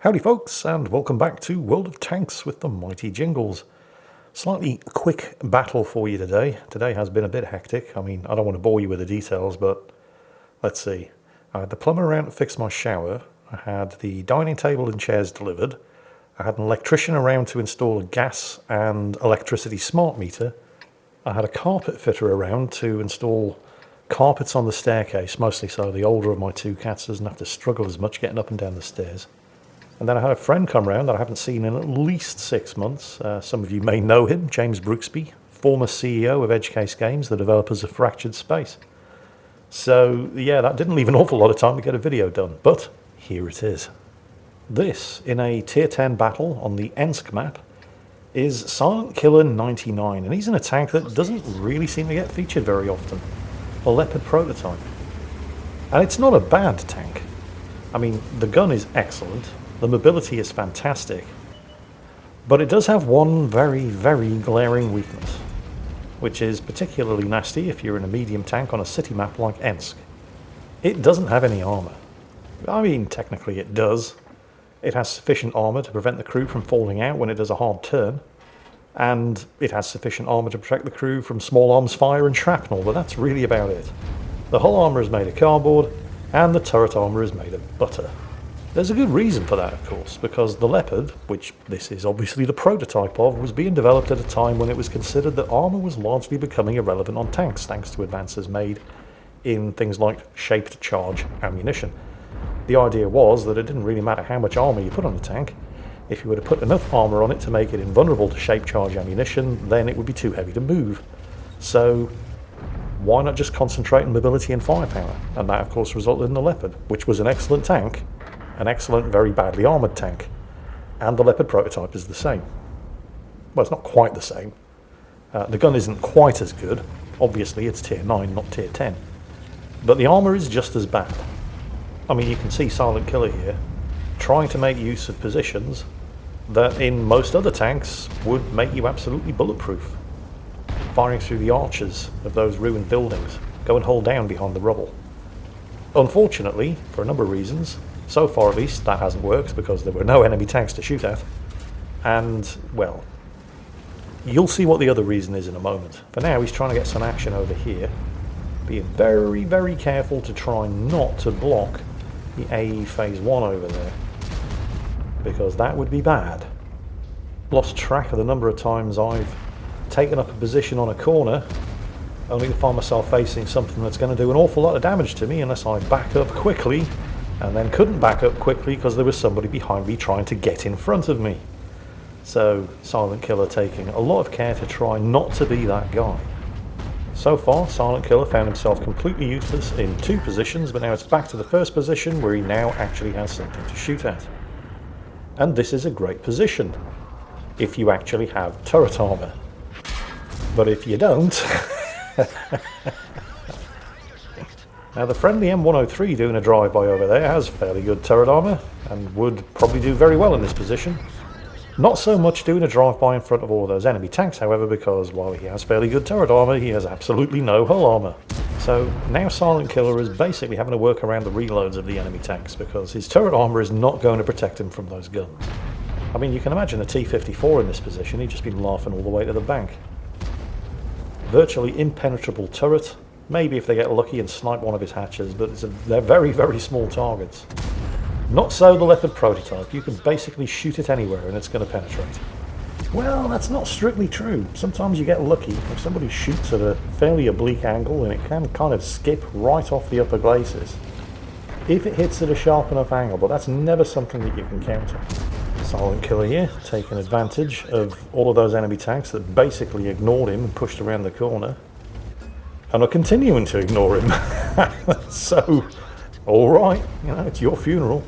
Howdy folks, and welcome back to World of Tanks with the mighty Jingles. Slightly quick battle for you today. Today has been a bit hectic. I mean, I don't want to bore you with the details, but let's see. I had the plumber around to fix my shower. I had the dining table and chairs delivered. I had an electrician around to install a gas and electricity smart meter. I had a carpet fitter around to install carpets on the staircase, mostly so the older of my two cats doesn't have to struggle as much getting up and down the stairs. And then I had a friend come round that I haven't seen in at least 6 months. Some of you may know him, James Brooksby, former CEO of EdgeCase Games, the developers of Fractured Space. So, yeah, that didn't leave an awful lot of time to get a video done, but here it is. This, in a Tier 10 battle on the Ensk map, is Silent Killer 99, and he's in a tank that doesn't really seem to get featured very often. A Leopard prototype. And it's not a bad tank. I mean, the gun is excellent. The mobility is fantastic, but it does have one very, very glaring weakness, which is particularly nasty if you're in a medium tank on a city map like Ensk. It doesn't have any armor. I mean, technically it does. It has sufficient armor to prevent the crew from falling out when it does a hard turn, and it has sufficient armor to protect the crew from small arms fire and shrapnel, but that's really about it. The hull armor is made of cardboard, and the turret armor is made of butter. There's a good reason for that, of course, because the Leopard, which this is obviously the prototype of, was being developed at a time when it was considered that armour was largely becoming irrelevant on tanks, thanks to advances made in things like shaped charge ammunition. The idea was that it didn't really matter how much armour you put on a tank. If you were to put enough armour on it to make it invulnerable to shaped charge ammunition, then it would be too heavy to move. So why not just concentrate on mobility and firepower? And that, of course, resulted in the Leopard, which was an excellent tank. An excellent, very badly armoured tank. And the Leopard prototype is the same. Well, it's not quite the same. The gun isn't quite as good. Obviously, it's Tier 9, not Tier 10. But the armour is just as bad. I mean, you can see Silent Killer here trying to make use of positions that in most other tanks would make you absolutely bulletproof. Firing through the arches of those ruined buildings. Go and hold down behind the rubble. Unfortunately, for a number of reasons, so far at least, that hasn't worked because there were no enemy tanks to shoot at. And, well, you'll see what the other reason is in a moment. For now, he's trying to get some action over here. Being very, very careful to try not to block the AE Phase 1 over there, because that would be bad. Lost track of the number of times I've taken up a position on a corner only to find myself facing something that's going to do an awful lot of damage to me unless I back up quickly, and then couldn't back up quickly because there was somebody behind me trying to get in front of me. So, Silent Killer taking a lot of care to try not to be that guy. So far, Silent Killer found himself completely useless in 2 positions, but now it's back to the first position where he now actually has something to shoot at. And this is a great position, if you actually have turret armor. But if you don't... Now, the friendly M103 doing a drive-by over there has fairly good turret armor and would probably do very well in this position. Not so much doing a drive-by in front of all of those enemy tanks, however, because while he has fairly good turret armor, he has absolutely no hull armor. So now Silent Killer is basically having to work around the reloads of the enemy tanks because his turret armor is not going to protect him from those guns. I mean, you can imagine a T-54 in this position, he'd just be laughing all the way to the bank. Virtually impenetrable turret. Maybe if they get lucky and snipe one of his hatches, but they're very, very small targets. Not so the Leopard prototype. You can basically shoot it anywhere and it's going to penetrate. Well, that's not strictly true. Sometimes you get lucky if somebody shoots at a fairly oblique angle and it can kind of skip right off the upper glacis. If it hits at a sharp enough angle, but that's never something that you can count on. Silent Killer here, taking advantage of all of those enemy tanks that basically ignored him and pushed around the corner. And are continuing to ignore him. So, alright, you know, it's your funeral.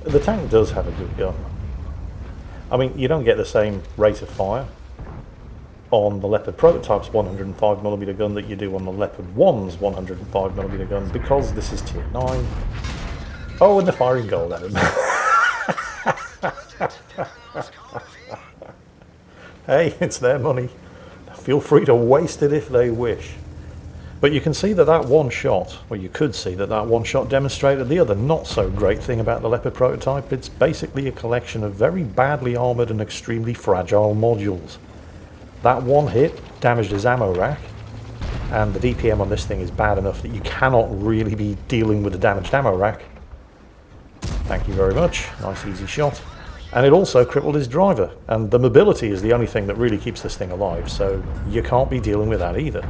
The tank does have a good gun. I mean, you don't get the same rate of fire on the Leopard prototype's 105mm gun that you do on the Leopard 1's 105mm gun because this is Tier 9. Oh, and they're firing gold at him. Hey, it's their money. Feel free to waste it if they wish. But you can see that that one shot, or you could see that that one shot demonstrated the other not so great thing about the Leopard prototype. It's basically a collection of very badly armoured and extremely fragile modules. That one hit damaged his ammo rack, and the DPM on this thing is bad enough that you cannot really be dealing with a damaged ammo rack. Thank you very much. Nice easy shot. And it also crippled his driver, and the mobility is the only thing that really keeps this thing alive, so you can't be dealing with that either.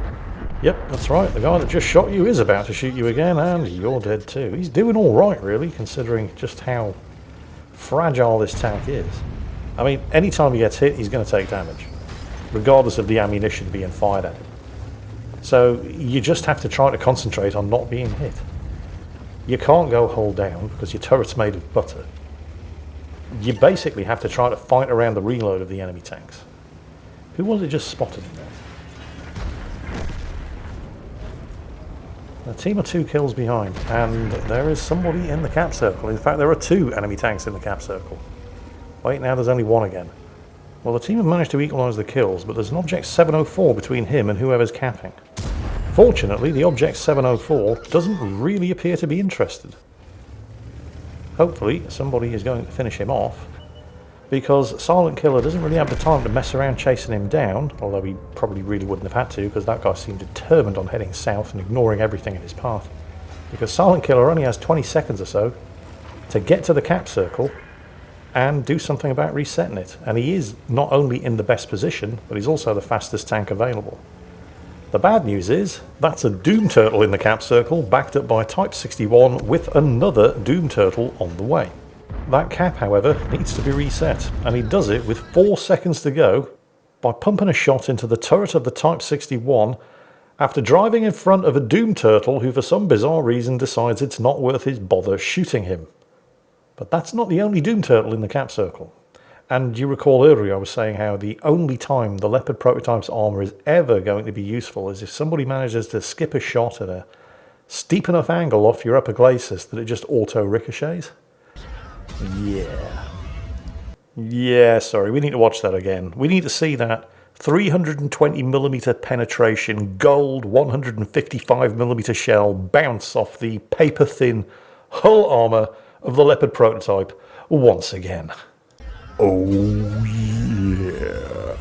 Yep, that's right, the guy that just shot you is about to shoot you again, and you're dead too. He's doing alright, really, considering just how fragile this tank is. I mean, anytime he gets hit, he's going to take damage, regardless of the ammunition being fired at him. So you just have to try to concentrate on not being hit. You can't go hull down, because your turret's made of butter. You basically have to try to fight around the reload of the enemy tanks. Who was it just spotted him there? A team of 2 kills behind, and there is somebody in the cap circle. In fact, there are 2 enemy tanks in the cap circle. Wait, now there's only 1 again. Well, the team have managed to equalise the kills, but there's an Object 704 between him and whoever's capping. Fortunately, the Object 704 doesn't really appear to be interested. Hopefully, somebody is going to finish him off, because Silent Killer doesn't really have the time to mess around chasing him down, although he probably really wouldn't have had to, because that guy seemed determined on heading south and ignoring everything in his path. Because Silent Killer only has 20 seconds or so to get to the cap circle and do something about resetting it. And he is not only in the best position, but he's also the fastest tank available. The bad news is, that's a Doom Turtle in the cap circle, backed up by Type 61 with another Doom Turtle on the way. That cap, however, needs to be reset, and he does it with 4 seconds to go by pumping a shot into the turret of the Type 61 after driving in front of a Doom Turtle who for some bizarre reason decides it's not worth his bother shooting him. But that's not the only Doom Turtle in the cap circle. And you recall earlier I was saying how the only time the Leopard prototype's armour is ever going to be useful is if somebody manages to skip a shot at a steep enough angle off your upper glacis that it just auto-ricochets. Yeah, sorry, we need to watch that again. We need to see that 320mm penetration gold 155mm shell bounce off the paper-thin hull armour of the Leopard prototype once again. Oh yeah.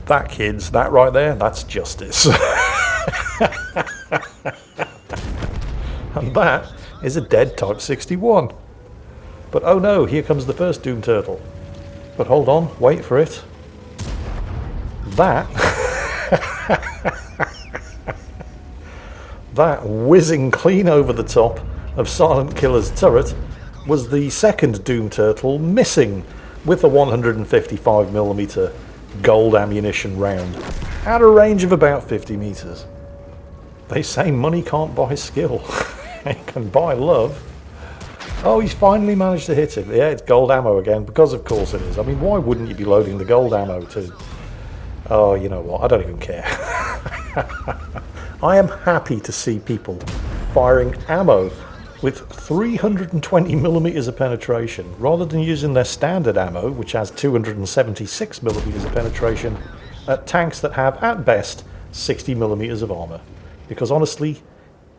That, kids, that right there, that's justice. And that is a dead Type 61. But oh no, here comes the first Doom Turtle. But hold on, wait for it. That that whizzing clean over the top of Silent Killer's turret was the second Doom Turtle missing with a 155mm gold ammunition round at a range of about 50 meters. They say money can't buy skill. It can buy love. Oh, he's finally managed to hit it. Yeah, it's gold ammo again, because of course it is. I mean, why wouldn't you be loading the gold ammo to... Oh, you know what, I don't even care. I am happy to see people firing ammo with 320mm of penetration, rather than using their standard ammo, which has 276mm of penetration, at tanks that have, at best, 60mm of armour. Because honestly,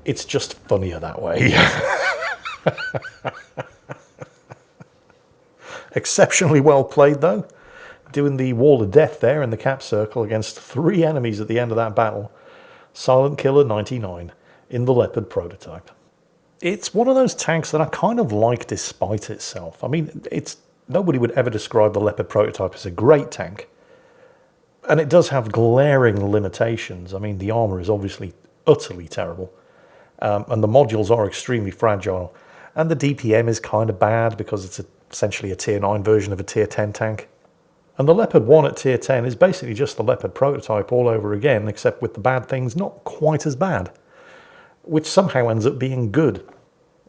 it's just funnier that way. Exceptionally well played though, doing the wall of death there in the cap circle against 3 enemies at the end of that battle. Silent Killer 99 in the Leopard prototype. It's one of those tanks that I kind of like despite itself. I mean, nobody would ever describe the Leopard prototype as a great tank, and it does have glaring limitations. I mean, the armour is obviously utterly terrible, and the modules are extremely fragile. And the DPM is kind of bad because it's essentially a tier 9 version of a tier 10 tank. And the Leopard 1 at tier 10 is basically just the Leopard prototype all over again, except with the bad things not quite as bad, which somehow ends up being good.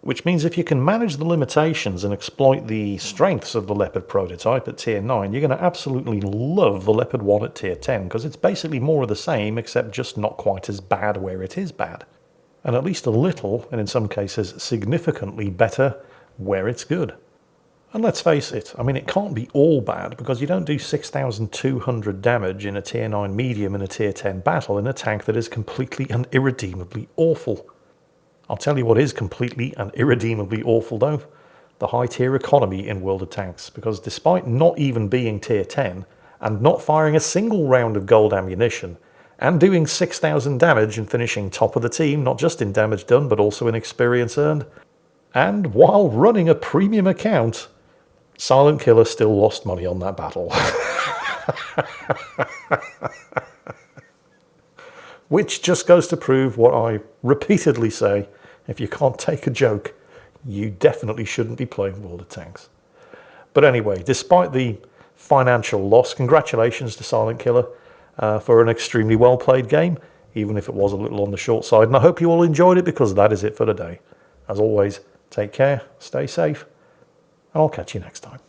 Which means if you can manage the limitations and exploit the strengths of the Leopard prototype at tier 9, you're going to absolutely love the Leopard 1 at tier 10, because it's basically more of the same, except just not quite as bad where it is bad. And at least a little, and in some cases significantly better, where it's good. And let's face it, I mean, it can't be all bad, because you don't do 6,200 damage in a tier 9 medium in a tier 10 battle in a tank that is completely and irredeemably awful. I'll tell you what is completely and irredeemably awful though: the high tier economy in World of Tanks, because despite not even being tier 10 and not firing a single round of gold ammunition and doing 6,000 damage and finishing top of the team, not just in damage done but also in experience earned, and while running a premium account, Silent Killer still lost money on that battle. Which just goes to prove what I repeatedly say: if you can't take a joke, you definitely shouldn't be playing World of Tanks. But anyway, despite the financial loss, congratulations to Silent Killer for an extremely well played game, even if it was a little on the short side. And I hope you all enjoyed it, because that is it for today. As always, take care, stay safe, and I'll catch you next time.